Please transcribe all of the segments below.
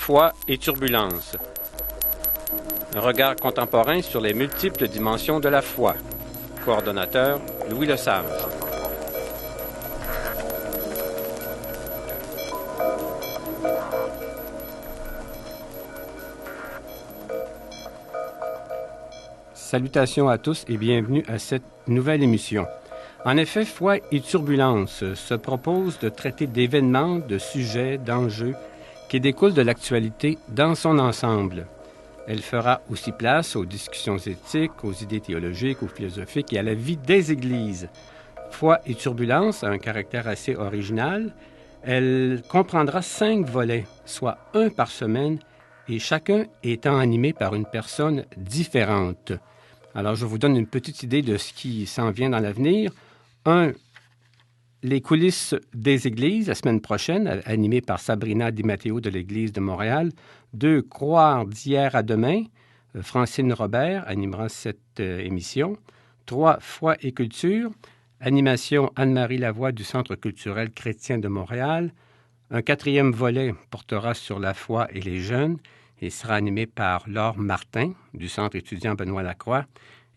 Foi et turbulence. Un regard contemporain sur les multiples dimensions de la foi. Coordonnateur, Louis Lesage. Salutations à tous et bienvenue à cette nouvelle émission. En effet, Foi et turbulence se propose de traiter d'événements, de sujets, d'enjeux qui découlent de l'actualité dans son ensemble. Elle fera aussi place aux discussions éthiques, aux idées théologiques, aux philosophiques et à la vie des églises. Foi et turbulence a un caractère assez original. Elle comprendra 5 volets, soit un par semaine, et chacun étant animé par une personne différente. Alors, je vous donne une petite idée de ce qui s'en vient dans l'avenir. 1. Les coulisses des églises, la semaine prochaine, animée par Sabrina Di Matteo de l'Église de Montréal. 2. Croire d'hier à demain. Francine Robert animera cette émission. 3. Foi et culture. Animation Anne-Marie Lavoie du Centre culturel chrétien de Montréal. Un 4e volet portera sur la foi et les jeunes et sera animé par Laure Martin du Centre étudiant Benoît-Lacroix.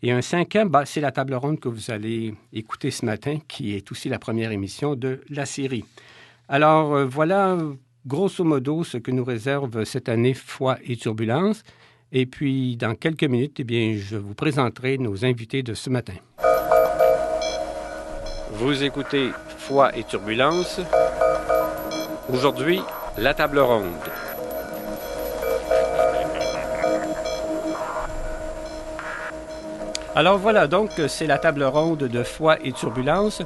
Et un 5e, c'est la table ronde que vous allez écouter ce matin, qui est aussi la première émission de la série. Alors, voilà grosso modo ce que nous réserve cette année Foi et turbulence. Et puis, dans quelques minutes, je vous présenterai nos invités de ce matin. Vous écoutez Foi et turbulence. Aujourd'hui, la table ronde. Alors voilà, donc c'est la table ronde de Foi et turbulence.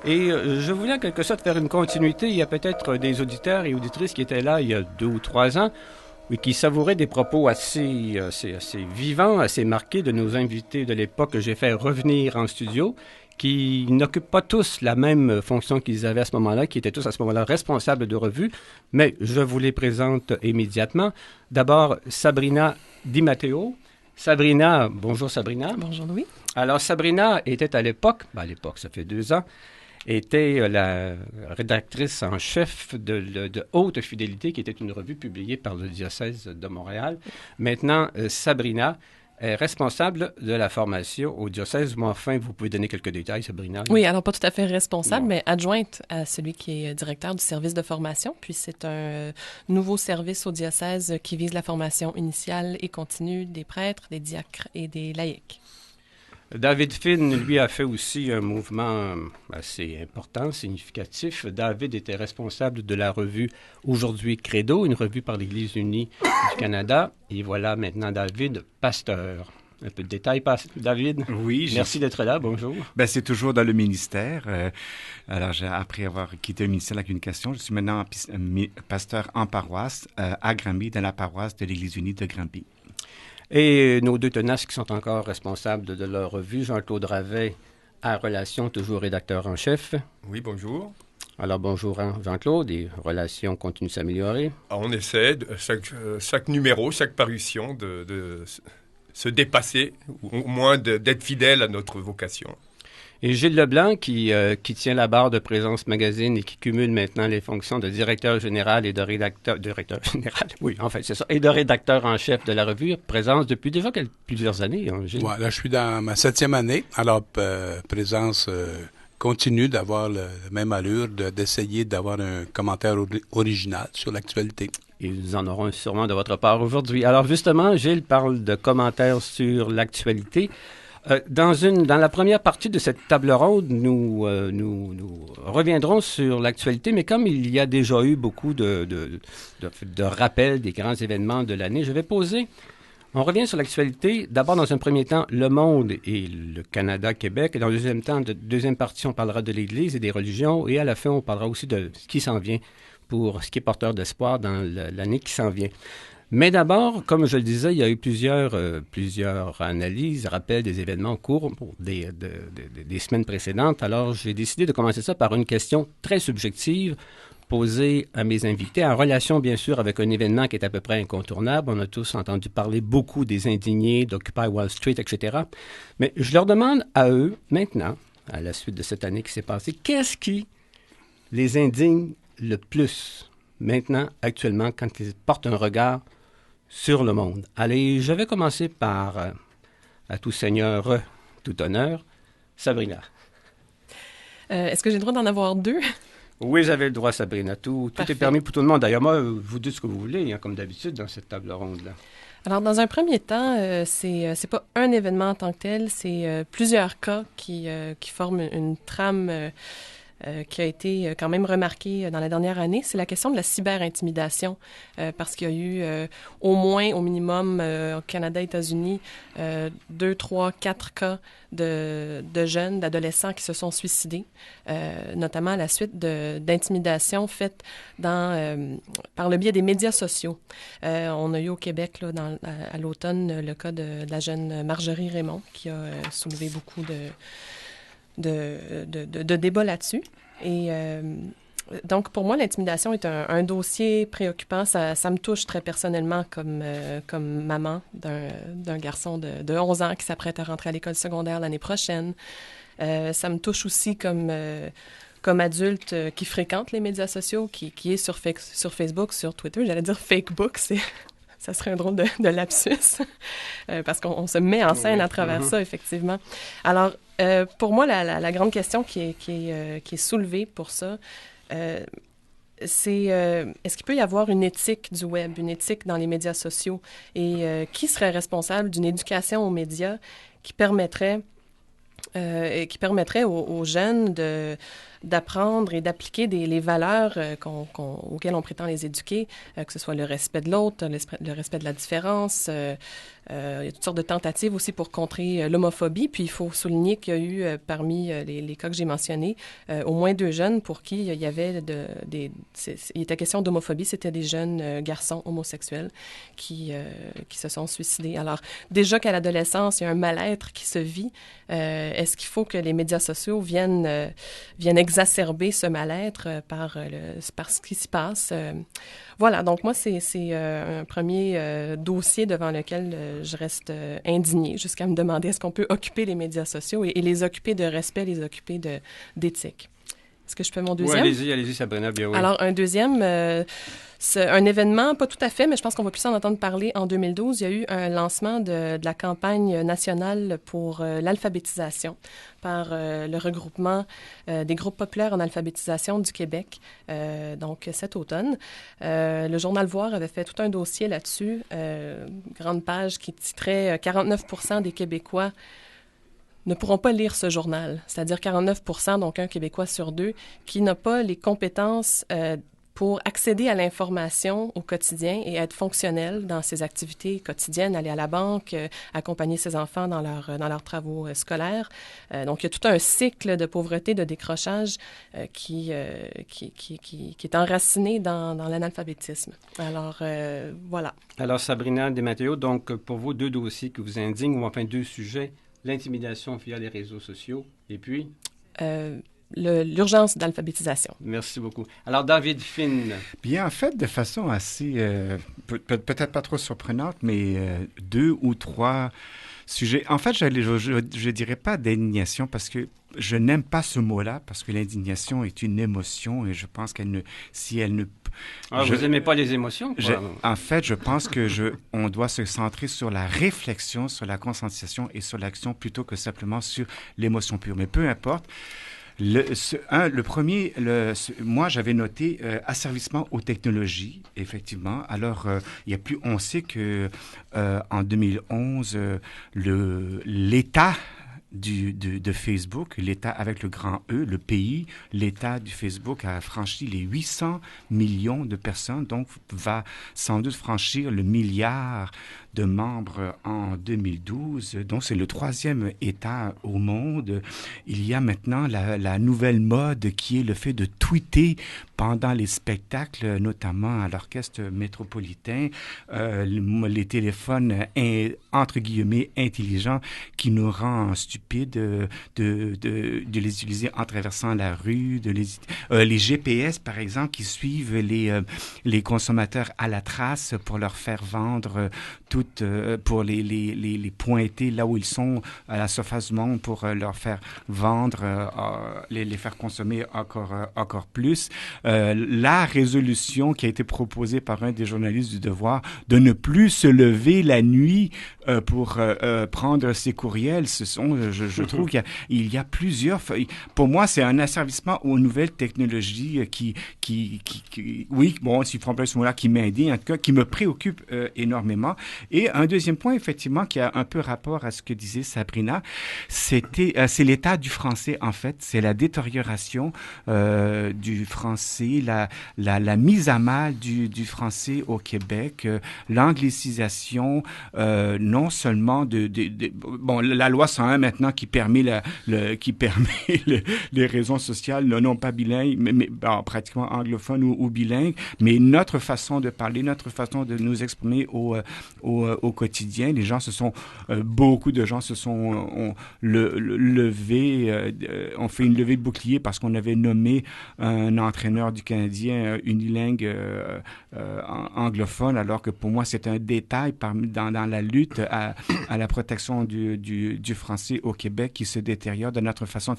Et je voulais en quelque sorte faire une continuité. Il y a peut-être des auditeurs et auditrices qui étaient là il y a 2 ou 3 ans et qui savouraient des propos assez vivants, assez marqués de nos invités de l'époque que j'ai fait revenir en studio, qui n'occupent pas tous la même fonction qu'ils avaient à ce moment-là, qui étaient tous à ce moment-là responsables de revue, mais je vous les présente immédiatement. D'abord, Sabrina Di Matteo. Sabrina, bonjour Sabrina. Bonjour Louis. Alors Sabrina était à l'époque, ça fait 2 ans, était la rédactrice en chef de Haute Fidélité, qui était une revue publiée par le diocèse de Montréal. Maintenant, Sabrina est responsable de la formation au diocèse. Mais enfin, vous pouvez donner quelques détails, Sabrina? Oui, alors pas tout à fait responsable, mais adjointe à celui qui est directeur du service de formation. Puis c'est un nouveau service au diocèse qui vise la formation initiale et continue des prêtres, des diacres et des laïcs. David Finn, lui, a fait aussi un mouvement assez important, significatif. David était responsable de la revue Aujourd'hui Credo, une revue par l'Église unie du Canada. Et voilà maintenant David Pasteur. Un peu de détails, David? Oui. Merci d'être là. Bonjour. C'est toujours dans le ministère. Alors, après avoir quitté le ministère de la Communication, je suis maintenant pasteur en paroisse à Granby, dans la paroisse de l'Église unie de Granby. Et nos 2 tenaces qui sont encore responsables de leur revue, Jean-Claude Ravet, à Relations, toujours rédacteur en chef. Oui, bonjour. Alors, bonjour Jean-Claude, et Relations continuent de s'améliorer. On essaie, chaque numéro, chaque parution, de se dépasser, ou au moins d'être fidèle à notre vocation. Et Gilles Leblanc, qui tient la barre de Présence Magazine et qui cumule maintenant les fonctions de directeur général et de rédacteur en chef de la revue, Présence depuis déjà plusieurs années, hein, Gilles. Ouais, là, je suis dans ma 7e année. Alors, Présence continue d'avoir la même allure, d'essayer d'avoir un commentaire original sur l'actualité. Et nous en aurons sûrement de votre part aujourd'hui. Alors, justement, Gilles parle de commentaires sur l'actualité. Dans la première partie de cette table ronde, nous reviendrons sur l'actualité, mais comme il y a déjà eu beaucoup de rappels des grands événements de l'année, on revient sur l'actualité. D'abord, dans un premier temps, le monde et le Canada-Québec. Et dans le deuxième partie, on parlera de l'Église et des religions. Et à la fin, on parlera aussi de ce qui s'en vient, pour ce qui est porteur d'espoir dans l'année qui s'en vient. Mais d'abord, comme je le disais, il y a eu plusieurs analyses, rappels des événements au cours des semaines précédentes. Alors, j'ai décidé de commencer ça par une question très subjective posée à mes invités, en relation, bien sûr, avec un événement qui est à peu près incontournable. On a tous entendu parler beaucoup des indignés, d'Occupy Wall Street, etc. Mais je leur demande à eux, maintenant, à la suite de cette année qui s'est passée, qu'est-ce qui les indigne le plus maintenant, actuellement, quand ils portent un regard sur le monde. Allez, je vais commencer par, à tout seigneur, tout honneur, Sabrina. Est-ce que j'ai le droit d'en avoir deux? Oui, j'avais le droit, Sabrina. Tout est permis pour tout le monde. D'ailleurs, moi, vous dites ce que vous voulez, comme d'habitude, dans cette table ronde-là. Alors, dans un premier temps, c'est pas un événement en tant que tel, c'est plusieurs cas qui forment une trame qui a été quand même remarquée dans la dernière année. C'est la question de la cyberintimidation, parce qu'il y a eu au moins, au minimum, au Canada, États-Unis, 2, 3, 4 cas de jeunes, d'adolescents qui se sont suicidés, notamment à la suite d'intimidation faites par le biais des médias sociaux. On a eu au Québec, là, à l'automne, le cas de la jeune Marjorie Raymond, qui a soulevé beaucoup de débats là-dessus. Et donc, pour moi, l'intimidation est un dossier préoccupant. Ça me touche très personnellement comme maman d'un garçon de 11 ans qui s'apprête à rentrer à l'école secondaire l'année prochaine. Ça me touche aussi comme adulte qui fréquente les médias sociaux, qui est sur Facebook, sur Twitter. J'allais dire Fakebook, ça serait un drôle de lapsus, parce qu'on se met en scène à travers ça, effectivement. Alors, pour moi, la grande question qui est soulevée pour ça, c'est est-ce qu'il peut y avoir une éthique du web, une éthique dans les médias sociaux, et qui serait responsable d'une éducation aux médias qui permettrait aux jeunes d'apprendre et d'appliquer les valeurs auxquelles on prétend les éduquer, que ce soit le respect de l'autre, le respect de la différence. Il y a toutes sortes de tentatives aussi pour contrer l'homophobie. Puis il faut souligner qu'il y a eu, parmi les cas que j'ai mentionnés, au moins 2 jeunes pour qui il y avait il était question d'homophobie. C'était des jeunes garçons homosexuels qui se sont suicidés. Alors, déjà qu'à l'adolescence, il y a un mal-être qui se vit. Est-ce qu'il faut que les médias sociaux viennent exacerber ce mal-être par ce qui s'y passe? Voilà, donc moi, c'est un premier dossier devant lequel je reste indignée jusqu'à me demander est-ce qu'on peut occuper les médias sociaux et les occuper de respect, les occuper d'éthique. Est-ce que je peux mon deuxième? Oui, allez-y, Sabrina, bien oui. Alors, un deuxième, c'est un événement, pas tout à fait, mais je pense qu'on va plus en entendre parler en 2012. Il y a eu un lancement de la campagne nationale pour l'alphabétisation par le regroupement des groupes populaires en alphabétisation du Québec, donc cet automne. Le Journal Voir avait fait tout un dossier là-dessus, grande page qui titrait « 49% des Québécois ne pourront pas lire ce journal », c'est-à-dire 49%, donc un Québécois sur 2, qui n'a pas les compétences pour accéder à l'information au quotidien et être fonctionnel dans ses activités quotidiennes, aller à la banque, accompagner ses enfants dans leurs travaux scolaires. Donc, il y a tout un cycle de pauvreté, de décrochage qui est enraciné dans l'analphabétisme. Alors, voilà. Alors, Sabrina Desmatteos, donc, pour vous, 2 dossiers qui vous indignent, ou enfin 2 sujets, l'intimidation via les réseaux sociaux, et puis... l'urgence d'alphabétisation. Merci beaucoup. Alors, David Finn. Bien, en fait, de façon assez, peut-être pas trop surprenante, mais 2 ou 3 sujets. En fait, je dirais pas d'indignation parce que je n'aime pas ce mot-là, parce que l'indignation est une émotion et je pense si elle ne... vous n'aimez pas les émotions? En fait, je pense on doit se centrer sur la réflexion, sur la conscientisation et sur l'action plutôt que simplement sur l'émotion pure. Mais peu importe. Le premier, moi, j'avais noté asservissement aux technologies, effectivement. Alors, on sait que en 2011, l'État de Facebook, l'État avec le grand E, le pays, l'État du Facebook a franchi les 800 millions de personnes, donc va sans doute franchir le milliard de membres en 2012. Donc, c'est le 3e État au monde. Il y a maintenant la nouvelle mode qui est le fait de tweeter pendant les spectacles, notamment à l'Orchestre métropolitain, les téléphones, entre guillemets, intelligents qui nous rend stupides de les utiliser en traversant la rue, les GPS, par exemple, qui suivent les consommateurs à la trace pour leur faire vendre pour les pointer là où ils sont à la surface du monde pour leur faire vendre, les faire consommer encore plus. la résolution qui a été proposée par un des journalistes du Devoir de ne plus se lever la nuit pour prendre ses courriels. Je trouve qu'il y a plusieurs... Pour moi, c'est un asservissement aux nouvelles technologies oui, bon, si vous ce mot-là, qui m'indigne, en tout cas, qui me préoccupe énormément. Et un deuxième point, effectivement, qui a un peu rapport à ce que disait Sabrina, c'est l'état du français, en fait. C'est la détérioration du français, la mise à mal du français au Québec, l'anglicisation, non seulement bon, la loi 101 maintenant qui permet les raisons sociales, non pas bilingues, mais pratiquement anglophones ou bilingues, mais notre façon de parler, notre façon de nous exprimer au quotidien. Les gens beaucoup de gens se sont levés, ont fait une levée de bouclier parce qu'on avait nommé un entraîneur du Canadien unilingue anglophone, alors que pour moi, c'est un détail dans la lutte à la protection du français au Québec qui se détériore, de notre façon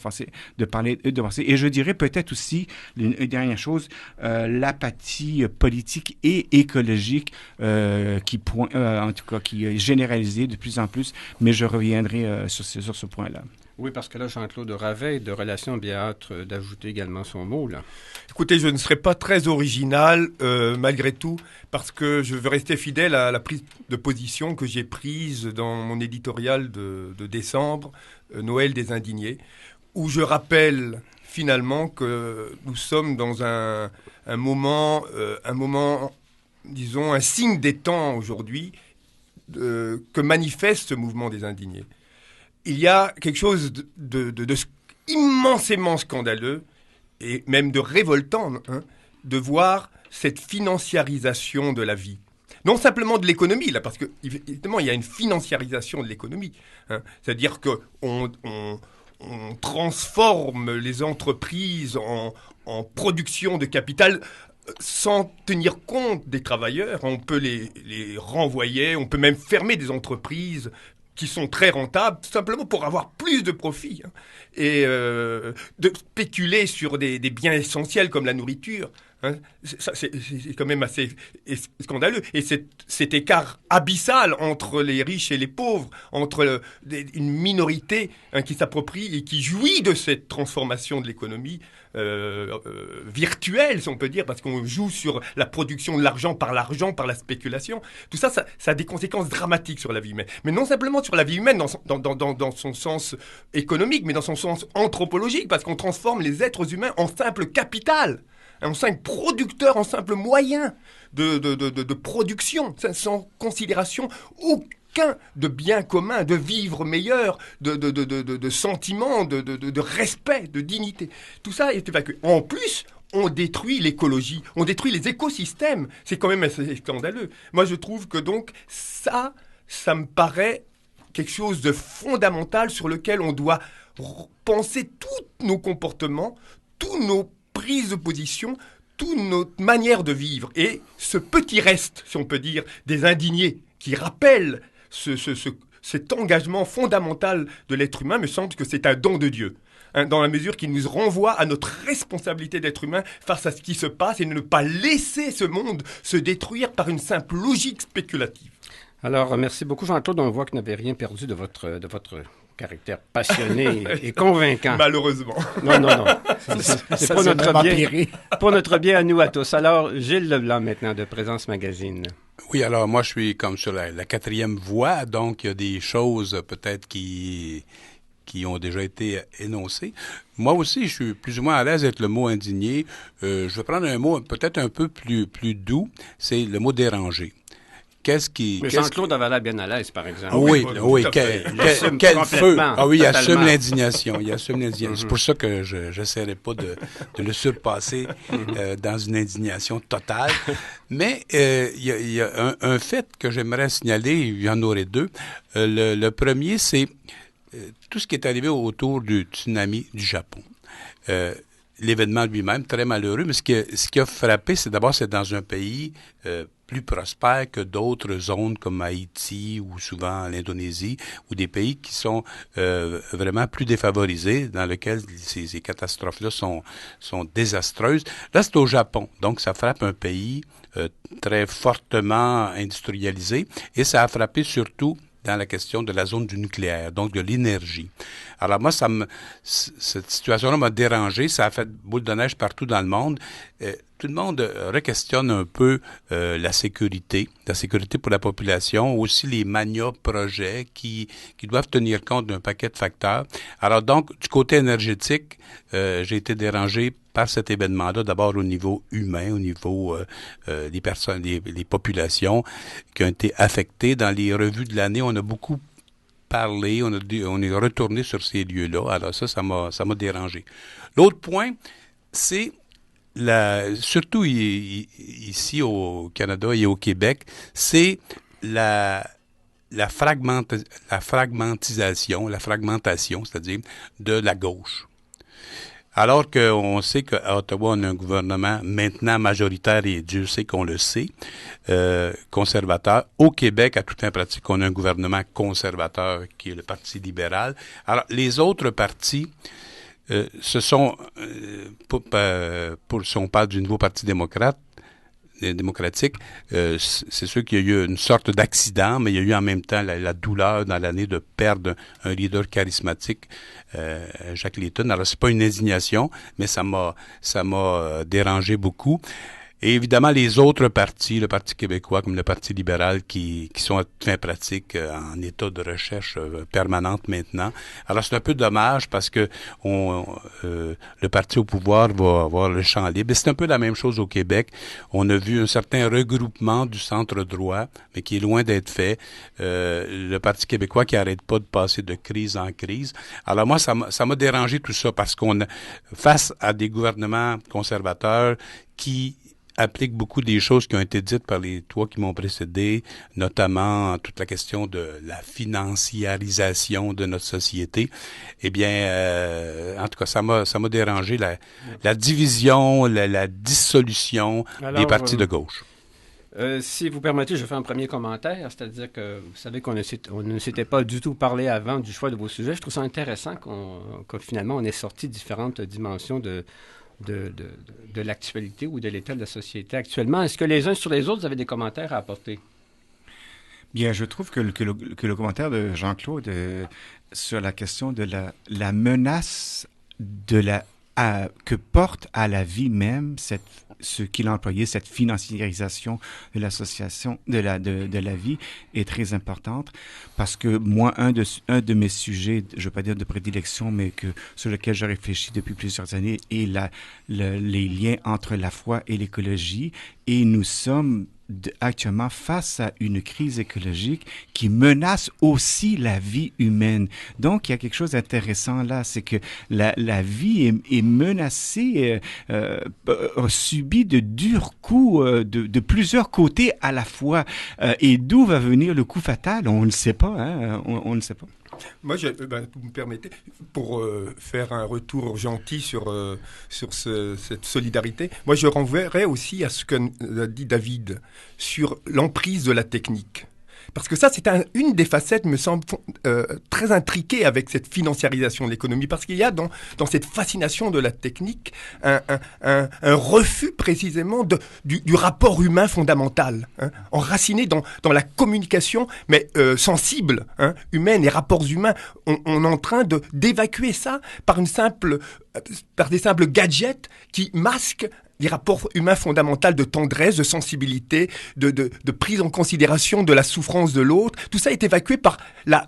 de parler de français. Et je dirais peut-être aussi, une dernière chose, l'apathie politique et écologique en tout cas, qui est généralisée de plus en plus, mais je reviendrai sur ce point-là. Oui, parce que là, Jean-Claude Ravet, de Relations, bien hâte d'ajouter également son mot, là. Écoutez, je ne serai pas très original, malgré tout, parce que je veux rester fidèle à la prise de position que j'ai prise dans mon éditorial de décembre, Noël des indignés, où je rappelle finalement que nous sommes dans un moment, disons, un signe des temps aujourd'hui que manifeste ce mouvement des indignés. Il y a quelque chose de immensément scandaleux et même de révoltant de voir cette financiarisation de la vie. Non simplement de l'économie, là, parce que évidemment, il y a une financiarisation de l'économie. C'est-à-dire qu'on transforme les entreprises en production de capital sans tenir compte des travailleurs. On peut les renvoyer, on peut même fermer des entreprises qui sont très rentables, simplement pour avoir plus de profit, et de spéculer sur des biens essentiels comme la nourriture. Ça, c'est quand même assez scandaleux. Et cet écart abyssal entre les riches et les pauvres, entre une minorité qui s'approprie et qui jouit de cette transformation de l'économie virtuelle, si on peut dire, parce qu'on joue sur la production de l'argent, par la spéculation. Tout ça a des conséquences dramatiques sur la vie humaine. Mais non simplement sur la vie humaine dans son sens économique, mais dans son sens anthropologique, parce qu'on transforme les êtres humains en simple capital, en simple producteur, en simple moyen de production, sans considération aucun de bien commun, de vivre meilleur, de sentiments, de respect, de dignité. Tout ça est évacué. En plus, on détruit l'écologie, on détruit les écosystèmes. C'est quand même assez scandaleux. Moi, je trouve que donc ça me paraît quelque chose de fondamental sur lequel on doit penser tous nos comportements, tous nos prises de position, toute notre manière de vivre. Et ce petit reste, si on peut dire, des indignés qui rappellent cet engagement fondamental de l'être humain, me semble que c'est un don de Dieu, dans la mesure qu'il nous renvoie à notre responsabilité d'être humain face à ce qui se passe et ne pas laisser ce monde se détruire par une simple logique spéculative. Alors, merci beaucoup, Jean-Claude. On voit que vous n'avez rien perdu de votre caractère passionné et convaincant. Malheureusement. Non. C'est pour notre bien. Pour notre bien à nous à tous. Alors, Gilles Leblanc, maintenant, de Présence Magazine. Oui, alors moi, je suis comme sur la quatrième voie, donc il y a des choses peut-être qui ont déjà été énoncées. Moi aussi, je suis plus ou moins à l'aise avec le mot indigné. Je vais prendre un mot peut-être un peu plus doux, c'est le mot dérangé. Mais Jean-Claude avait l'air bien à l'aise, par exemple. Oui, quel feu. Ah oui, il assume l'indignation. C'est pour ça que je n'essaierai pas de le surpasser dans une indignation totale. Mais il y a un fait que j'aimerais signaler, il y en aurait deux. Le premier, c'est tout ce qui est arrivé autour du tsunami du Japon. L'événement lui-même, très malheureux, mais ce qui a frappé, c'est d'abord, c'est dans un pays plus prospères que d'autres zones comme Haïti ou souvent l'Indonésie, ou des pays qui sont vraiment plus défavorisés, dans lesquels ces catastrophes-là sont désastreuses. Là, c'est au Japon. Donc, ça frappe un pays très fortement industrialisé et ça a frappé surtout dans la question de la zone du nucléaire, donc de l'énergie. Alors moi, cette situation-là m'a dérangé, ça a fait boule de neige partout dans le monde. Tout le monde re-questionne un peu la sécurité pour la population, aussi les mania-projets qui doivent tenir compte d'un paquet de facteurs. Alors donc, du côté énergétique, j'ai été dérangé par cet événement-là, d'abord au niveau humain, au niveau des personnes, les populations qui ont été affectées. Dans les revues de l'année, on a beaucoup parlé, on est retourné sur ces lieux-là. Alors ça m'a dérangé. L'autre point, c'est surtout ici au Canada et au Québec, c'est la fragmentation, c'est-à-dire de la gauche. Alors qu'on sait qu'à Ottawa, on a un gouvernement maintenant majoritaire, et Dieu sait qu'on le sait, conservateur. Au Québec, à tout un pratique, on a un gouvernement conservateur qui est le Parti libéral. Alors, les autres partis, ce sont, si on parle du nouveau Parti démocratique, c'est sûr qu'il y a eu une sorte d'accident, mais il y a eu en même temps la douleur dans l'année de perdre un leader charismatique, Jacques Layton. Alors, c'est pas une indignation, mais ça m'a dérangé beaucoup. Et évidemment, les autres partis, le Parti québécois comme le Parti libéral, qui sont à fin pratique en état de recherche permanente maintenant. Alors, c'est un peu dommage parce que le parti au pouvoir va avoir le champ libre. Et c'est un peu la même chose au Québec. On a vu un certain regroupement du centre-droit, mais qui est loin d'être fait. Le Parti québécois qui n'arrête pas de passer de crise en crise. Alors moi, ça m'a dérangé tout ça parce qu'on face à des gouvernements conservateurs qui applique beaucoup des choses qui ont été dites par les trois qui m'ont précédé, notamment toute la question de la financiarisation de notre société. Eh bien, en tout cas, ça m'a dérangé la division, la dissolution des partis de gauche. Si vous permettez, je fais un premier commentaire, c'est-à-dire que vous savez qu'on ne s'était pas du tout parlé avant du choix de vos sujets. Je trouve ça intéressant que finalement on ait sorti différentes dimensions de l'actualité ou de l'état de la société actuellement. Est-ce que les uns sur les autres, vous avez des commentaires à apporter? Bien, je trouve que le commentaire de Jean-Claude sur la question de la menace que porte à la vie même ce qu'il a employé, cette financiarisation de l'association de la vie est très importante parce que moi, un de mes sujets, je ne veux pas dire de prédilection, mais sur lequel je réfléchis depuis plusieurs années est les liens entre la foi et l'écologie, et nous sommes actuellement face à une crise écologique qui menace aussi la vie humaine. Donc, il y a quelque chose d'intéressant là, c'est que la vie est menacée, a subi de durs coups de plusieurs côtés à la fois. Et d'où va venir le coup fatal? On ne le sait pas, hein? On ne le sait pas. Moi, vous me permettez, pour faire un retour gentil sur cette solidarité, moi je renverrai aussi à ce que dit David sur l'emprise de la technique. Parce que ça, c'est une des facettes, me semble, très intriquée avec cette financiarisation de l'économie. Parce qu'il y a dans cette fascination de la technique un refus précisément du rapport humain fondamental, hein, enraciné dans la communication, mais sensible, hein, humaine et rapports humains. On est en train d'évacuer ça par des simples gadgets qui masquent des rapports humains fondamentaux de tendresse, de sensibilité, de prise en considération de la souffrance de l'autre. Tout ça est évacué par la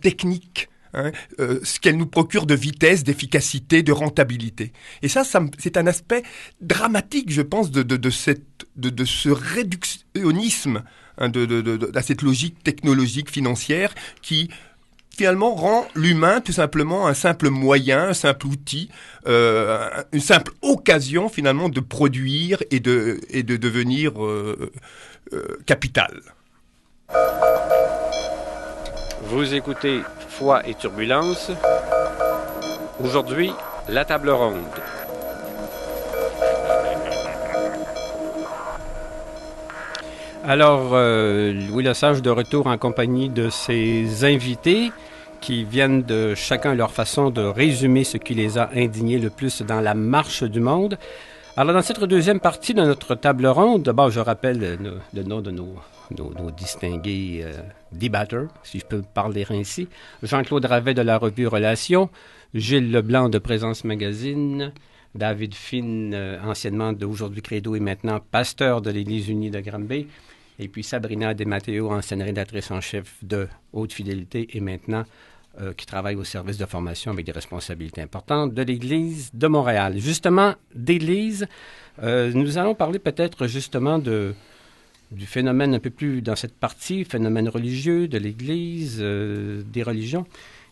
technique, hein, ce qu'elle nous procure de vitesse, d'efficacité, de rentabilité. Et ça c'est un aspect dramatique, je pense, de ce réductionnisme, hein, de cette logique technologique financière qui finalement rend l'humain tout simplement un simple moyen, un simple outil, une simple occasion finalement de produire et de devenir capital. Vous écoutez Foi et Turbulence. Aujourd'hui, la table ronde. Alors, Louis Lesage de retour en compagnie de ses invités qui viennent de chacun leur façon de résumer ce qui les a indignés le plus dans la marche du monde. Alors, dans cette deuxième partie de notre table ronde, d'abord, je rappelle le nom de nos distingués débatteurs, si je peux parler ainsi. Jean-Claude Ravet de la revue Relations, Gilles Leblanc de Présence Magazine, David Finn, anciennement d'Aujourd'hui Credo et maintenant pasteur de l'Église unie de Granby, et puis Sabrina De Matteo, ancienne rédactrice en chef de Haute Fidélité et maintenant qui travaille au service de formation avec des responsabilités importantes de l'Église de Montréal. Justement, d'Église, nous allons parler peut-être justement du phénomène un peu plus dans cette partie, phénomène religieux de l'Église, des religions.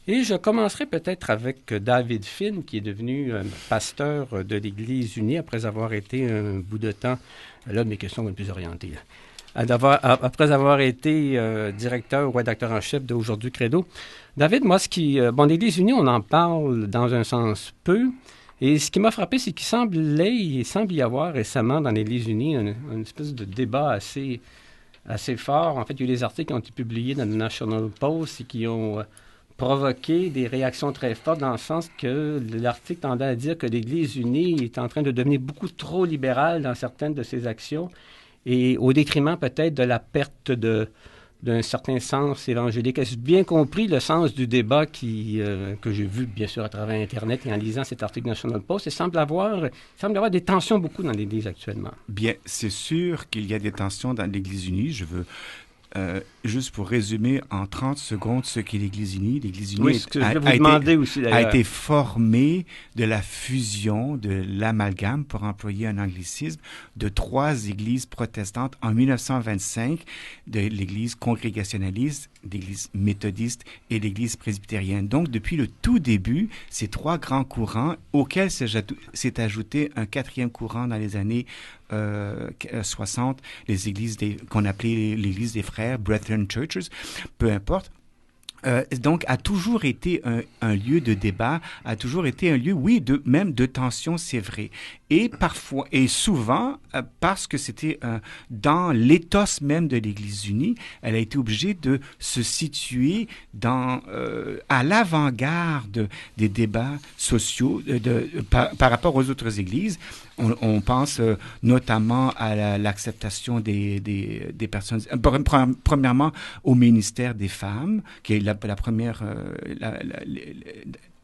Et je commencerai peut-être avec David Finn, qui est devenu pasteur de l'Église unie après avoir été un bout de temps, là mes questions vont être plus orientées, après avoir été directeur ou rédacteur en chef d'Aujourd'hui Credo. David, moi, l'Église unie, on en parle dans un sens peu, et ce qui m'a frappé, c'est qu'il semble y avoir récemment dans l'Église unie une espèce de débat assez fort. En fait, il y a eu des articles qui ont été publiés dans le National Post et qui ont provoqué des réactions très fortes dans le sens que l'article tendait à dire que l'Église unie est en train de devenir beaucoup trop libérale dans certaines de ses actions et au détriment peut-être de la perte d'un certain sens évangélique. Est-ce bien compris le sens du débat que j'ai vu, bien sûr, à travers Internet et en lisant cet article National Post? Il semble avoir des tensions beaucoup dans l'Église actuellement. Bien, c'est sûr qu'il y a des tensions dans l'Église unie. Je veux juste pour résumer en 30 secondes ce qu'est l'Église unie. L'Église unie a été formée de la fusion, de l'amalgame, pour employer un anglicisme, de 3 églises protestantes en 1925, de l'Église congrégationaliste, l'Église méthodiste et l'Église presbytérienne. Donc, depuis le tout début, ces 3 grands courants auxquels s'est ajouté un 4e courant dans les années 60, les églises qu'on appelait l'Église des frères, Brethren Churches, peu importe. Donc, a toujours été un lieu de débat, a toujours été un lieu, oui, même de tension, c'est vrai. Et parfois, et souvent, parce que c'était dans l'éthos même de l'Église unie, elle a été obligée de se situer à l'avant-garde des débats sociaux par rapport aux autres églises. On pense notamment à l'acceptation des personnes, premièrement au ministère des femmes, qui est la première,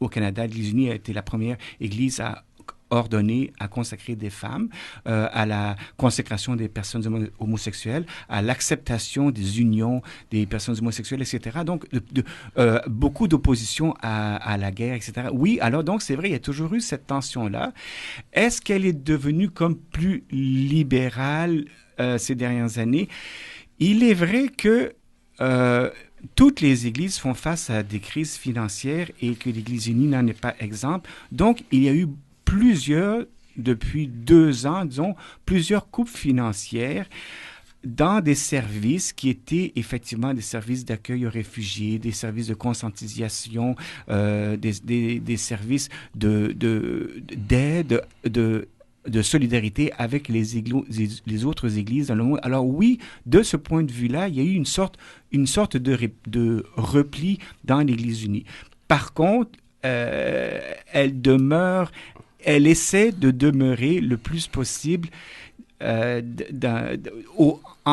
au Canada, l'Église unie a été la première église à ordonner, à consacrer des femmes, à la consécration des personnes homosexuelles, à l'acceptation des unions des personnes homosexuelles, etc. Donc, beaucoup d'opposition à la guerre, etc. Oui, alors donc, c'est vrai, il y a toujours eu cette tension-là. Est-ce qu'elle est devenue comme plus libérale ces dernières années? Il est vrai que toutes les églises font face à des crises financières et que l'Église unie n'en est pas exemple. Donc, il y a eu depuis 2 ans, disons, plusieurs coupes financières dans des services qui étaient effectivement des services d'accueil aux réfugiés, des services de conscientisation, des services d'aide, de solidarité avec les autres églises dans le monde. Alors oui, de ce point de vue-là, il y a eu une sorte de repli dans l'Église unie. Par contre, elle essaie de demeurer le plus possible en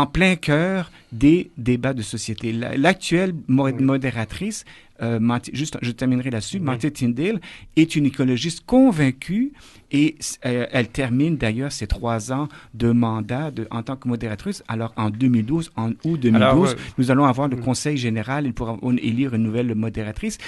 plein cœur des débats de société. L'actuelle modératrice, je terminerai là-dessus, Martha Tyndale, est une écologiste convaincue et elle termine d'ailleurs ses 3 ans de mandat en tant que modératrice. Alors en août 2012, nous allons avoir le Conseil général pour élire une nouvelle modératrice.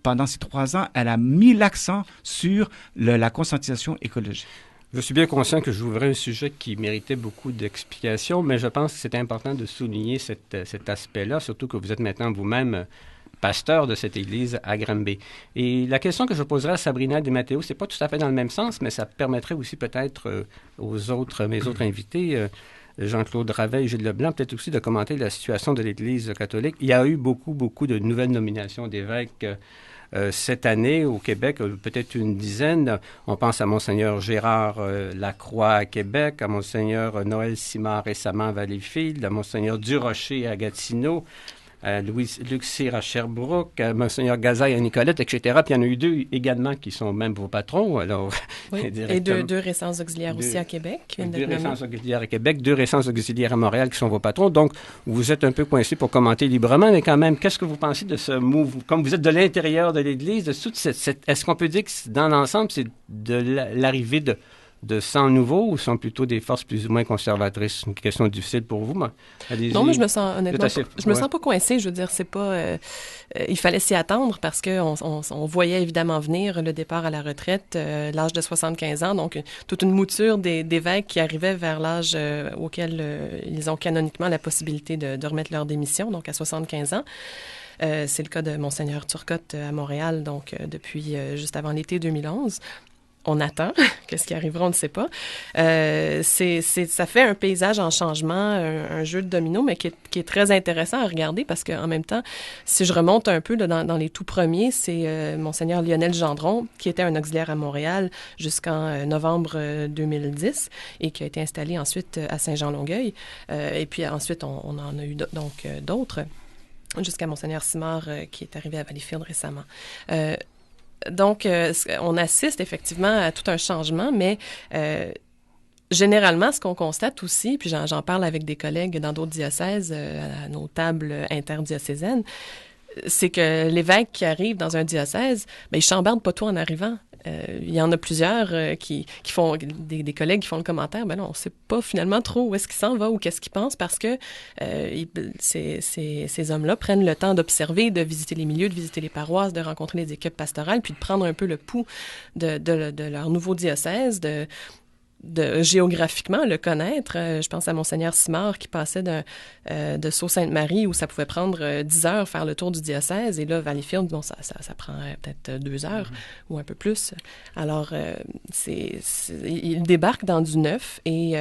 Pendant ces 3 ans, elle a mis l'accent sur la conscientisation écologique. Je suis bien conscient que j'ouvrais un sujet qui méritait beaucoup d'explications, mais je pense que c'est important de souligner cet aspect-là, surtout que vous êtes maintenant vous-même pasteur de cette église à Granby. Et la question que je poserai à Sabrina De Matteo, c'est pas tout à fait dans le même sens, mais ça permettrait aussi peut-être mes autres invités, Jean-Claude Ravet et Gilles Leblanc, peut-être aussi de commenter la situation de l'Église catholique. Il y a eu beaucoup de nouvelles nominations d'évêques cette année au Québec, peut-être une dizaine. On pense à Monseigneur Gérard Lacroix à Québec, à Monseigneur Noël Simard récemment à Valleyfield, à Monseigneur Durocher à Gatineau, à Luc Cyr à Sherbrooke, à Monseigneur Gazaille à Nicolette, etc. Puis il y en a eu 2 également qui sont même vos patrons. Alors, oui. Et deux récents auxiliaires aussi à Québec. 2 récents auxiliaires à Québec, 2 récents auxiliaires à Montréal qui sont vos patrons. Donc, vous êtes un peu coincés pour commenter librement, mais quand même, qu'est-ce que vous pensez de ce mouvement? Comme vous êtes de l'intérieur de l'Église, de toute est-ce qu'on peut dire que dans l'ensemble, c'est de l'arrivée de 100 nouveaux ou sont plutôt des forces plus ou moins conservatrices? C'est une question difficile pour vous, mais allez-y. Non, mais je me sens honnêtement, je me sens pas coincée. Je veux dire, c'est pas, il fallait s'y attendre parce que on voyait évidemment venir le départ à la retraite, l'âge de 75 ans, donc toute une mouture d'évêques qui arrivaient vers l'âge auquel ils ont canoniquement la possibilité de remettre leur démission, donc à 75 ans. C'est le cas de Monseigneur Turcotte à Montréal, donc depuis juste avant l'été 2011. On attend. Qu'est-ce qui arrivera, on ne sait pas. Ça fait un paysage en changement, un jeu de domino, mais qui est très intéressant à regarder parce qu'en même temps, si je remonte un peu là, dans les tout premiers, c'est Monseigneur Lionel Gendron, qui était un auxiliaire à Montréal jusqu'en novembre 2010 et qui a été installé ensuite à Saint-Jean-Longueuil. Et puis ensuite, on en a eu donc d'autres, jusqu'à Monseigneur Simard qui est arrivé à Valleyfield récemment. Donc, on assiste effectivement à tout un changement, mais généralement, ce qu'on constate aussi, puis j'en parle avec des collègues dans d'autres diocèses, à nos tables interdiocésaines, c'est que l'évêque qui arrive dans un diocèse, ben, il chambarde pas tout en arrivant. Il y en a plusieurs qui font, des collègues qui font le commentaire, ben non, on sait pas finalement trop où est-ce qu'il s'en va ou qu'est-ce qu'il pense parce que ces hommes-là prennent le temps d'observer, de visiter les milieux, de visiter les paroisses, de rencontrer les équipes pastorales, puis de prendre un peu le pouls de leur nouveau diocèse, de géographiquement le connaître. Je pense à Monseigneur Simard qui passait de Sault-Sainte-Marie où ça pouvait prendre 10 heures faire le tour du diocèse et là, Valleyfield, bon, ça prend peut-être 2 heures ou un peu plus. Alors, ils débarquent dans du neuf et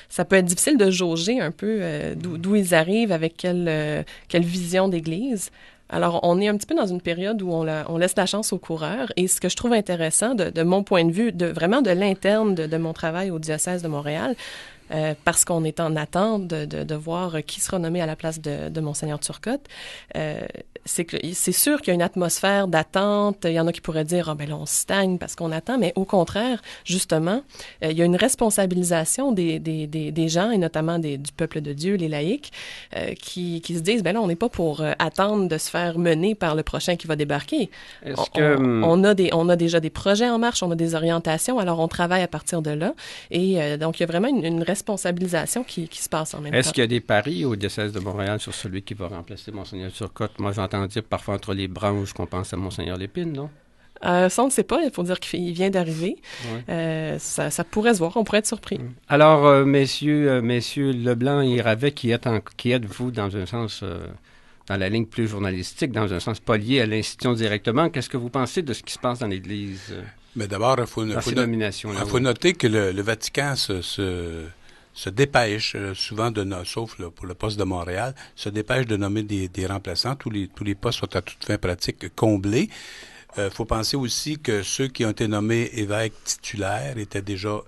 ça peut être difficile de jauger un peu d'où ils arrivent, avec quelle vision d'Église. Alors, on est un petit peu dans une période où on laisse la chance aux coureurs. Et ce que je trouve intéressant, de mon point de vue, vraiment de l'interne de mon travail au diocèse de Montréal, parce qu'on est en attente de voir qui sera nommé à la place de Monseigneur Turcotte, c'est que c'est sûr qu'il y a une atmosphère d'attente. Il y en a qui pourraient dire, ah ben là, on stagne parce qu'on attend. Mais au contraire, justement, il y a une responsabilisation des gens, et notamment du peuple de Dieu, les laïcs, qui se disent, ben là, on n'est pas pour attendre de se faire mener par le prochain qui va débarquer. On a déjà des projets en marche, on a des orientations, alors on travaille à partir de là. Et donc, il y a vraiment une responsabilisation qui se passe en même temps. Est-ce qu'il y a des paris au diocèse de Montréal sur celui qui va remplacer Monseigneur Turcotte? Moi, j'entends dire parfois entre les branches qu'on pense à Monseigneur Lépine, non? Ça, on ne sait pas. Il faut dire qu'il vient d'arriver. Ouais. Ça pourrait se voir. On pourrait être surpris. Alors, messieurs Leblanc et Ravet, qui êtes-vous dans un sens... dans la ligne plus journalistique, dans un sens pas lié à l'institution directement, qu'est-ce que vous pensez de ce qui se passe dans l'Église? Mais d'abord, il faut noter que le Vatican se dépêche souvent sauf là, pour le poste de Montréal, se dépêche de nommer des remplaçants. Tous les postes sont à toute fin pratique comblés. Faut penser aussi que ceux qui ont été nommés évêques titulaires étaient déjà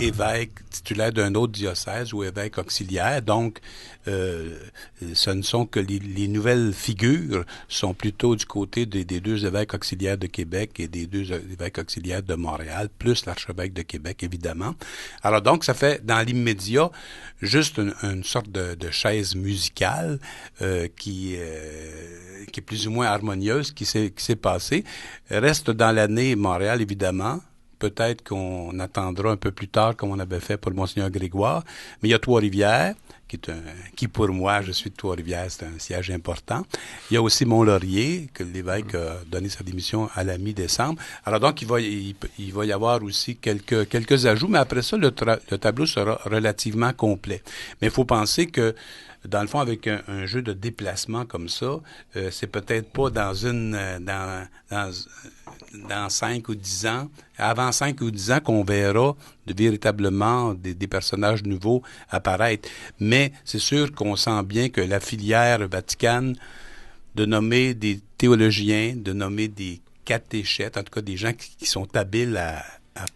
évêque titulaire d'un autre diocèse ou évêque auxiliaire. Donc, ce ne sont que les nouvelles figures sont plutôt du côté des 2 évêques auxiliaires de Québec et des 2 évêques auxiliaires de Montréal, plus l'archevêque de Québec, évidemment. Alors donc, ça fait, dans l'immédiat, juste une sorte de chaise musicale qui est plus ou moins harmonieuse, qui s'est passée. Reste dans l'année Montréal, évidemment. Peut-être qu'on attendra un peu plus tard, comme on avait fait pour le Monseigneur Grégoire. Mais il y a Trois-Rivières, qui pour moi, je suis de Trois-Rivières, c'est un siège important. Il y a aussi Mont-Laurier, que l'évêque a donné sa démission à la mi-décembre. Alors donc, il va y avoir aussi quelques ajouts, mais après ça, le tableau sera relativement complet. Mais il faut penser que dans le fond, avec un jeu de déplacement comme ça, c'est peut-être pas dans 5 ou 10 ans, avant 5 ou 10 ans qu'on verra véritablement des personnages nouveaux apparaître. Mais c'est sûr qu'on sent bien que la filière vaticane de nommer des théologiens, de nommer des catéchètes, en tout cas des gens qui sont habiles à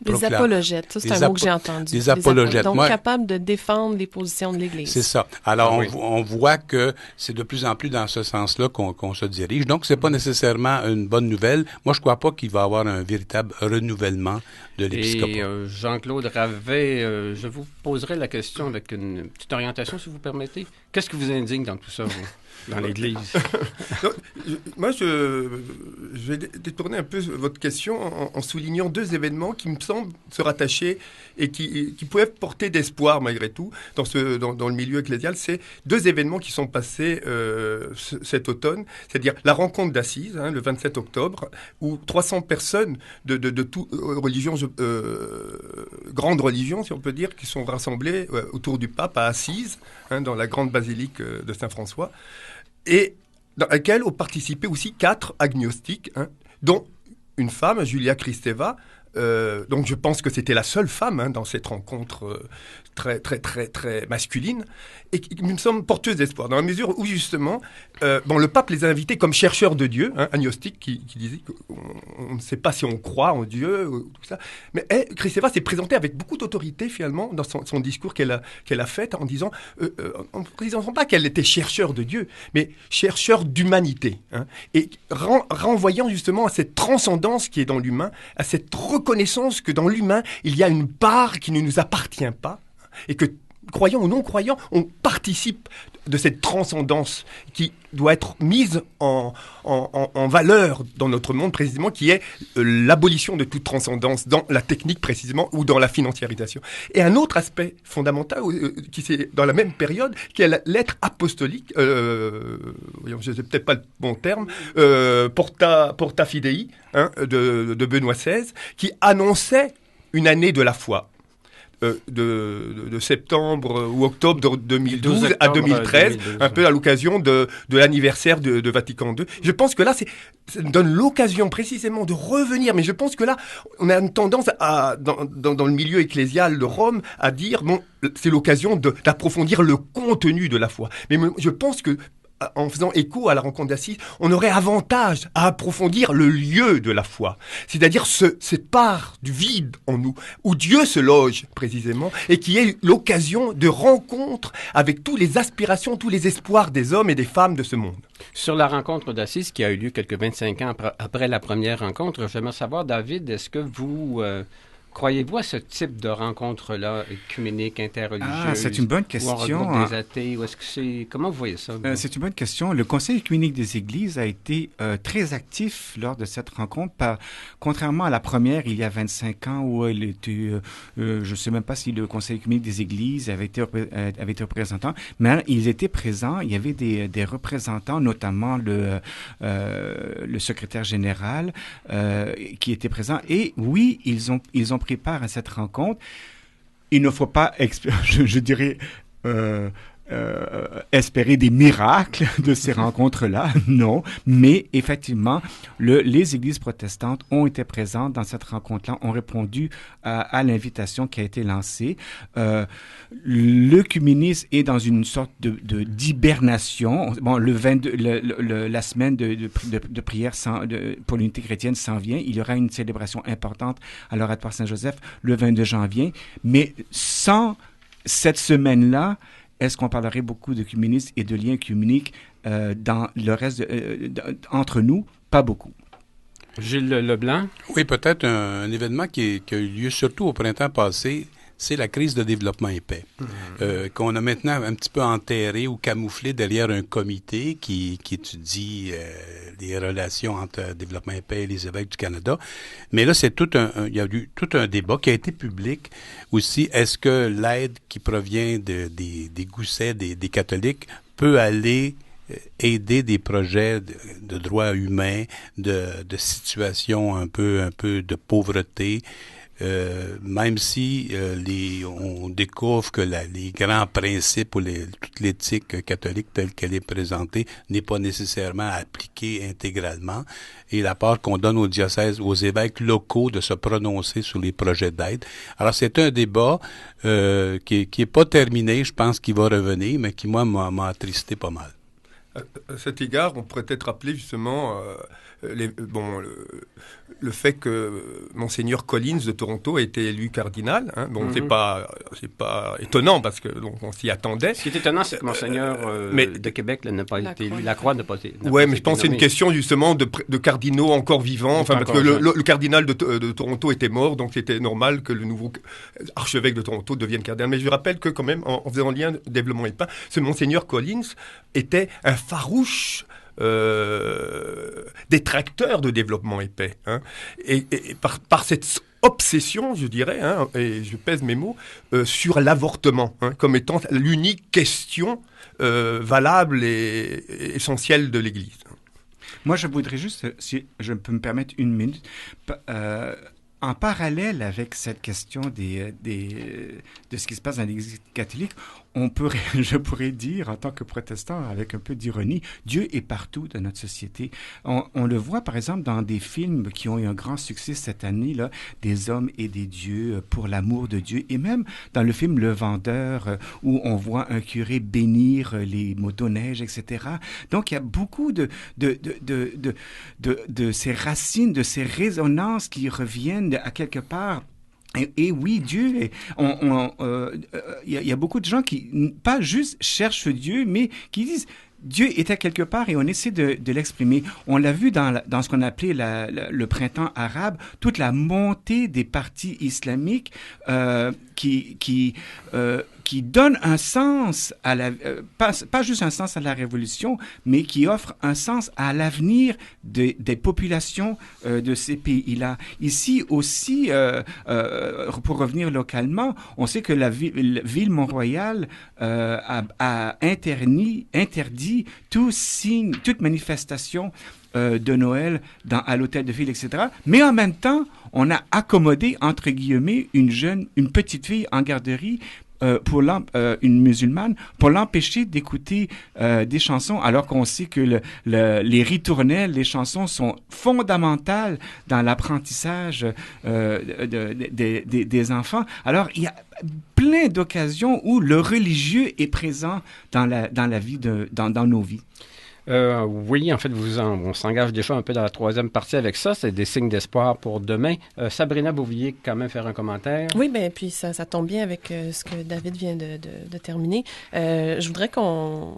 des apologètes, ça c'est un mot que j'ai entendu. Des apologètes. Donc, capables de défendre les positions de l'Église. C'est ça. Alors, on voit que c'est de plus en plus dans ce sens-là qu'on se dirige. Donc, c'est pas nécessairement une bonne nouvelle. Moi, je crois pas qu'il va y avoir un véritable renouvellement de l'épiscopat. Et Jean-Claude Ravet, je vous poserai la question avec une petite orientation, si vous permettez. Qu'est-ce qui vous indigne dans tout ça, vous, dans l'Église? Moi, je vais détourner un peu votre question en soulignant deux événements qui me semblent se rattacher et qui pouvaient porter d'espoir malgré tout dans le milieu ecclésial. C'est deux événements qui sont passés cet automne, c'est-à-dire la rencontre d'Assise, le 27 octobre, où 300 personnes de toutes religions, grandes religions, si on peut dire, qui sont rassemblées autour du pape à Assise, dans la grande basilique de Saint-François, et dans laquelle ont participé aussi 4 agnostiques, dont une femme, Julia Kristeva. Donc je pense que c'était la seule femme dans cette rencontre très, très, très, très masculine, et qui me semble porteuse d'espoir, dans la mesure où justement, le pape les a invités comme chercheurs de Dieu, agnostiques, qui disaient qu'on ne sait pas si on croit en Dieu, tout ça. Mais Kristeva s'est présentée avec beaucoup d'autorité finalement dans son discours qu'elle a fait, en disant, en ne précisant pas qu'elle était chercheur de Dieu, mais chercheur d'humanité, et renvoyant justement à cette transcendance qui est dans l'humain, à cette reconnaissance que dans l'humain, il y a une part qui ne nous appartient pas, et que, croyants ou non croyants, on participe de cette transcendance qui doit être mise en valeur dans notre monde précisément, qui est l'abolition de toute transcendance dans la technique précisément ou dans la financiarisation. Et un autre aspect fondamental qui c'est dans la même période, qui est la lettre apostolique, je ne sais peut-être pas le bon terme, Porta Fidei, de Benoît XVI, qui annonçait une année de la foi. De septembre ou octobre 2012 à 2013, un peu à l'occasion de l'anniversaire de Vatican II. Je pense que là, ça donne l'occasion précisément de revenir, mais je pense que là, on a une tendance dans le milieu ecclésial de Rome à dire, c'est l'occasion d'approfondir le contenu de la foi. Mais je pense que en faisant écho à la rencontre d'Assise, on aurait avantage à approfondir le lieu de la foi, c'est-à-dire cette part du vide en nous, où Dieu se loge précisément, et qui est l'occasion de rencontre avec toutes les aspirations, tous les espoirs des hommes et des femmes de ce monde. Sur la rencontre d'Assise, qui a eu lieu quelques 25 ans après la première rencontre, j'aimerais savoir, David, est-ce que vous... croyez-vous à ce type de rencontre-là, œcuménique, interreligieuse? C'est une bonne question. Ou on regroupe des athées, ou est-ce que c'est... Comment vous voyez ça? C'est une bonne question. Le Conseil œcuménique des Églises a été très actif lors de cette rencontre. Contrairement à la première, il y a 25 ans, où il était... je ne sais même pas si le Conseil œcuménique des Églises avait été représentant, mais ils étaient présents. Il y avait des représentants, notamment le secrétaire général qui était présent. Et oui, ils ont pris part à cette rencontre. Il ne faut pas, je dirais, espérer des miracles de ces rencontres-là, non. Mais effectivement, les églises protestantes ont été présentes dans cette rencontre-là, ont répondu à l'invitation qui a été lancée. L'œcuménisme est dans une sorte d'hibernation. Bon, la semaine de prière pour l'unité chrétienne s'en vient. Il y aura une célébration importante à l'Oratoire Saint-Joseph le 22 janvier. Mais sans cette semaine-là, est-ce qu'on parlerait beaucoup d'œcuménisme et de liens œcuméniques dans le reste entre nous? Pas beaucoup. Gilles Leblanc? Oui, peut-être un événement qui a eu lieu surtout au printemps passé, c'est la crise de développement et paix, qu'on a maintenant un petit peu enterré ou camouflé derrière un comité qui étudie les relations entre développement et paix et les évêques du Canada. Mais là, il y a eu tout un débat qui a été public aussi. Est-ce que l'aide qui provient des goussets des catholiques peut aller aider des projets de droits humains, de situations un peu de pauvreté, même si on découvre que les grands principes ou toute l'éthique catholique telle qu'elle est présentée n'est pas nécessairement appliquée intégralement, et la part qu'on donne aux diocèses, aux évêques locaux de se prononcer sur les projets d'aide. Alors c'est un débat qui est pas terminé, je pense qu'il va revenir, mais qui moi m'a attristé pas mal. À cet égard, on pourrait peut-être rappeler justement le fait que Monseigneur Collins de Toronto a été élu cardinal. Hein. Bon, c'est pas étonnant parce que on s'y attendait. Ce qui est étonnant, c'est que Monseigneur de Québec n'a pas été élu. La Croix n'a pas été. Oui, mais je pense que c'est une question justement de cardinaux encore vivants. Enfin, parce que le cardinal de Toronto était mort, donc c'était normal que le nouveau archevêque de Toronto devienne cardinal. Mais je rappelle que quand même, en faisant lien développement épais, ce Monseigneur Collins était un farouche détracteur de développement épais. Hein, et par cette obsession, je dirais, hein, et je pèse mes mots, sur l'avortement, hein, comme étant l'unique question valable et essentielle de l'Église. Moi, je voudrais juste, si je peux me permettre une minute, en parallèle avec cette question de ce qui se passe dans l'Église catholique, je pourrais dire, en tant que protestant, avec un peu d'ironie, Dieu est partout dans notre société. On le voit, par exemple, dans des films qui ont eu un grand succès cette année, là, des hommes et des dieux, pour l'amour de Dieu, et même dans le film Le Vendeur, où on voit un curé bénir les motoneiges, etc. Donc, il y a beaucoup de ces racines, de ces résonances qui reviennent à quelque part. Et oui, Dieu, il y a beaucoup de gens qui, pas juste cherchent Dieu, mais qui disent Dieu était quelque part et on essaie de l'exprimer. On l'a vu dans ce qu'on appelait le printemps arabe, toute la montée des partis islamiques qui donne un sens à pas juste un sens à la révolution, mais qui offre un sens à l'avenir des populations de ces pays-là. Ici aussi, pour revenir localement, on sait que la ville Mont-Royal a interdit tout signe, toute manifestation de Noël à l'hôtel de ville, etc. Mais en même temps, on a accommodé, entre guillemets, une petite fille en garderie une musulmane, pour l'empêcher d'écouter des chansons, alors qu'on sait que les ritournelles, les chansons sont fondamentales dans l'apprentissage des enfants. Alors, il y a plein d'occasions où le religieux est présent dans la vie, dans nos vies. Oui, en fait, on s'engage déjà un peu dans la troisième partie avec ça. C'est des signes d'espoir pour demain. Sabrina, vous vouliez quand même faire un commentaire? Oui, bien, puis ça tombe bien avec ce que David vient de terminer. Je voudrais qu'on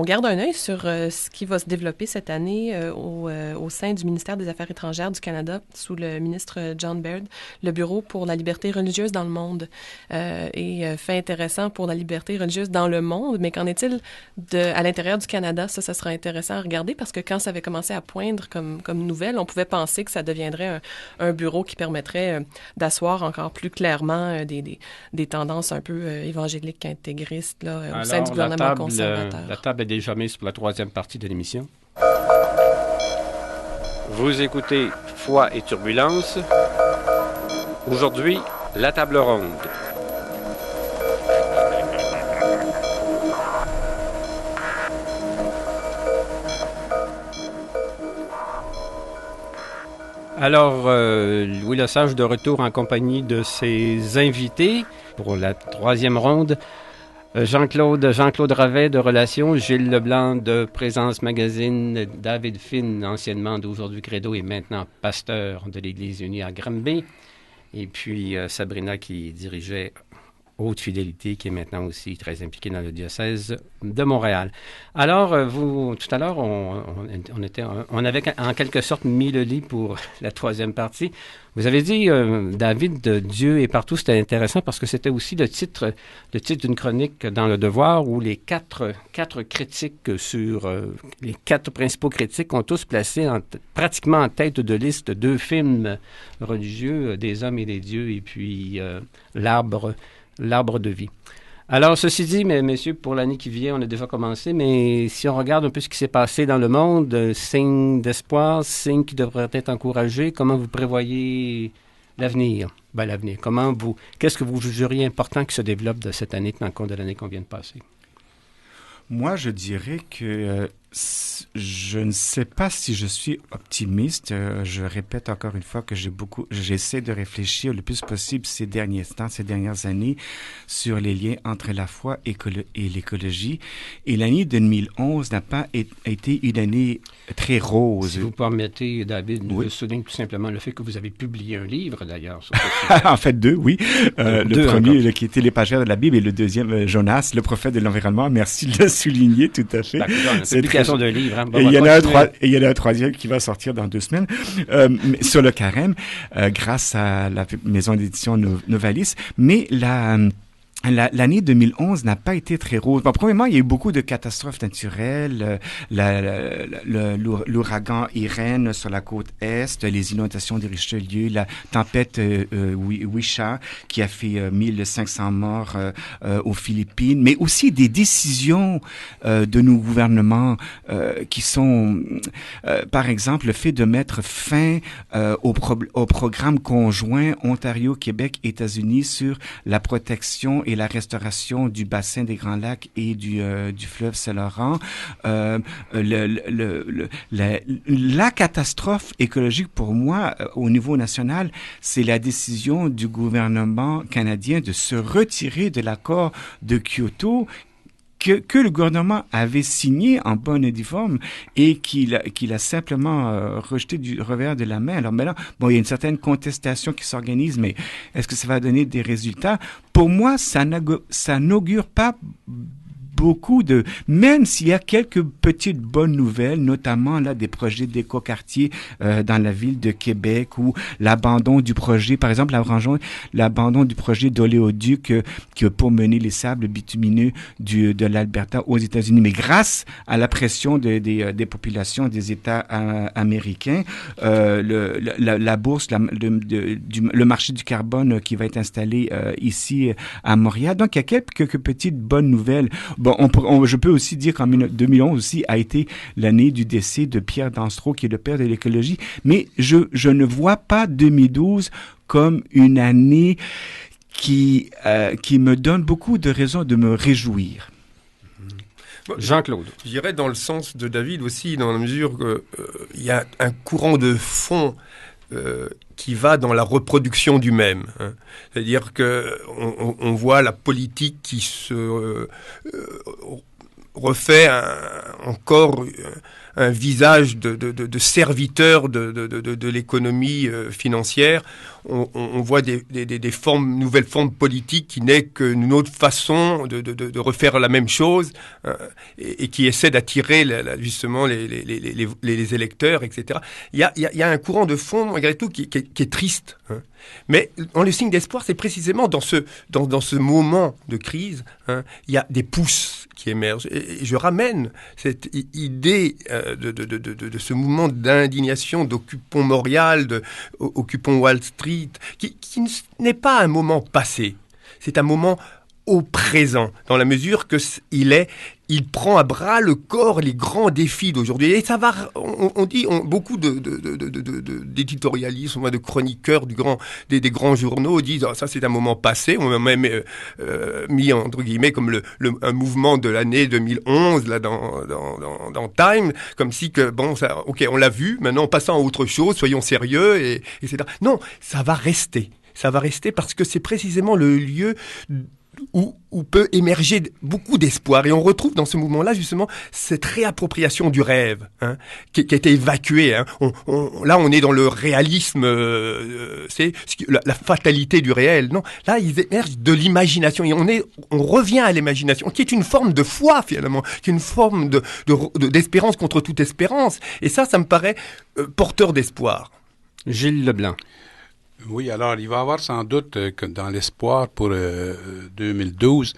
garde un œil sur ce qui va se développer cette année au sein du ministère des Affaires étrangères du Canada, sous le ministre John Baird, le Bureau pour la liberté religieuse dans le monde. Et fait intéressant pour la liberté religieuse dans le monde, mais qu'en est-il à l'intérieur du Canada? Ça sera intéressant à regarder parce que quand ça avait commencé à poindre comme nouvelle, on pouvait penser que ça deviendrait un bureau qui permettrait d'asseoir encore plus clairement des tendances un peu évangéliques, intégristes au sein du gouvernement conservateur. La table est déjà mise pour la troisième partie de l'émission. Vous écoutez Foi et Turbulence. Aujourd'hui, la table ronde. Alors, Louis Lesage de retour en compagnie de ses invités pour la troisième ronde. Jean-Claude Ravet de Relations, Gilles Leblanc de Présence Magazine, David Finn, anciennement d'Aujourd'hui Credo et maintenant pasteur de l'Église unie à Granby, et puis Sabrina qui dirigeait Haute Fidélité, qui est maintenant aussi très impliquée dans le diocèse de Montréal. Alors, tout à l'heure, on avait en quelque sorte mis le lit pour la troisième partie. Vous avez dit, David, de Dieu est partout. C'était intéressant parce que c'était aussi le titre d'une chronique dans Le Devoir où les quatre critiques sur les quatre principaux critiques ont tous placé pratiquement en tête de liste 2 films religieux, Des hommes et des dieux, et puis L'arbre de vie. Alors, ceci dit, messieurs, pour l'année qui vient, on a déjà commencé, mais si on regarde un peu ce qui s'est passé dans le monde, signes d'espoir, signes qui devraient être encouragés, comment vous prévoyez l'avenir? L'avenir. Qu'est-ce que vous jugeriez important qui se développe de cette année, tenant compte de l'année qu'on vient de passer? Moi, je dirais que Je ne sais pas si je suis optimiste. Je répète encore une fois que j'essaie de réfléchir le plus possible ces dernières années sur les liens entre la foi et l'écologie. Et l'année 2011 n'a pas été une année très rose. Si vous permettez, David, je souligne tout simplement le fait que vous avez publié un livre, d'ailleurs, sur ce sujet. En fait, 2, oui. Le premier, qui était Les Pagères de la Bible, et le deuxième, Jonas, le prophète de l'environnement. Merci de le souligner, tout à fait. C'est publication d'un livre. Hein. Et il y en a un troisième qui va sortir dans 2 semaines sur le carême, grâce à la maison d'édition Novalis. Mais l'année 2011 n'a pas été très rose. Bon, premièrement, il y a eu beaucoup de catastrophes naturelles, l'ouragan Irène sur la côte est, les inondations de Richelieu, la tempête Wisha qui a fait 1500 morts aux Philippines, mais aussi des décisions de nos gouvernements qui sont, par exemple, le fait de mettre fin au programme conjoint Ontario, Québec, États-Unis sur la protection et la restauration du bassin des Grands Lacs et du fleuve Saint-Laurent. La catastrophe écologique pour moi, au niveau national, c'est la décision du gouvernement canadien de se retirer de l'accord de Kyoto que le gouvernement avait signé en bonne et due forme et qu'il a simplement rejeté du revers de la main. Alors maintenant, il y a une certaine contestation qui s'organise, mais est-ce que ça va donner des résultats? Pour moi, ça n'augure pas beaucoup même s'il y a quelques petites bonnes nouvelles, notamment là des projets d'écoquartier dans la ville de Québec, ou l'abandon du projet, par exemple, l'abandon du projet d'oléoduc pour mener les sables bitumineux de l'Alberta aux États-Unis. Mais grâce à la pression des populations des États américains, la bourse, le marché du carbone qui va être installé ici à Montréal. Donc, il y a quelques petites bonnes nouvelles. Bon, je peux aussi dire qu'en 2011 aussi a été l'année du décès de Pierre Dansereau, qui est le père de l'écologie, mais je ne vois pas 2012 comme une année qui me donne beaucoup de raisons de me réjouir. Jean-Claude. Je dirais dans le sens de David aussi, dans la mesure qu'il y a un courant de fond qui va dans la reproduction du même. Hein. C'est-à-dire qu'on voit la politique qui se refait encore un visage de serviteur de l'économie financière. On voit des nouvelles formes politiques qui n'est qu'une autre façon de refaire la même chose et qui essaie d'attirer justement les électeurs, etc. Il y a un courant de fond, malgré tout, qui est triste. Hein. Mais dans le signe d'espoir, c'est précisément dans ce moment de crise, hein, il y a des pousses qui émergent. Et je ramène cette idée de ce mouvement d'indignation d'Occupons Montréal, Occupons Wall Street, qui n'est pas un moment passé, c'est un moment au présent, dans la mesure que il prend à bras le corps les grands défis d'aujourd'hui. Et ça va, on dit, beaucoup d'éditorialistes, de chroniqueurs des grands journaux disent ça c'est un moment passé. On a même mis entre guillemets comme un mouvement de l'année 2011 là dans Time, comme si que ok, on l'a vu, maintenant passons à autre chose, soyons sérieux etc. Non, ça va rester parce que c'est précisément le lieu où peut émerger beaucoup d'espoir. Et on retrouve dans ce mouvement-là, justement, cette réappropriation du rêve, hein, qui a été évacuée. Hein. Là, on est dans le réalisme, c'est la fatalité du réel. Non, là, ils émergent de l'imagination. Et on revient à l'imagination, qui est une forme de foi, finalement, qui est une forme d'espérance contre toute espérance. Et ça me paraît porteur d'espoir. Gilles Leblanc. Oui, alors il va y avoir sans doute que dans l'espoir pour 2012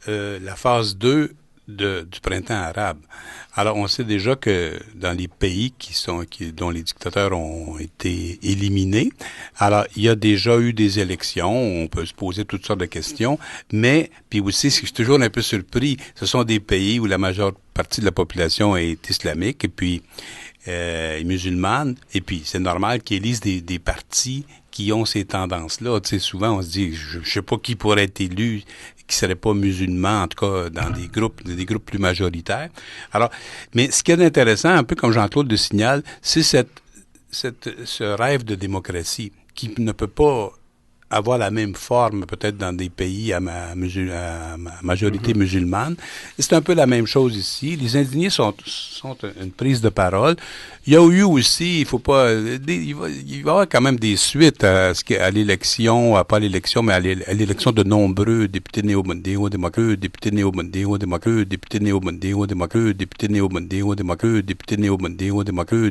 la phase 2 du printemps arabe. Alors on sait déjà que dans les pays dont les dictateurs ont été éliminés, alors il y a déjà eu des élections, on peut se poser toutes sortes de questions, mais puis aussi, je suis toujours un peu surpris, ce sont des pays où la majeure partie de la population est islamique et puis musulmane, et puis c'est normal qu'ils élisent des partis qui ont ces tendances-là. Tu sais, souvent, on se dit, je sais pas qui pourrait être élu qui serait pas musulman, en tout cas dans des groupes plus majoritaires. Alors, mais ce qui est intéressant, un peu comme Jean-Claude le signale, c'est ce rêve de démocratie qui ne peut pas avoir la même forme peut-être dans des pays à majorité musulmane. Et c'est un peu la même chose ici. Les indignés sont une prise de parole. Il y a eu aussi, il faut pas, il va y avoir quand même des suites à l'élection, pas à l'élection, mais à l'élection de nombreux députés néo-démocrates, députés néo-démocrates, députés néo-démocrates, députés néo-démocrates, députés néo-démocrates,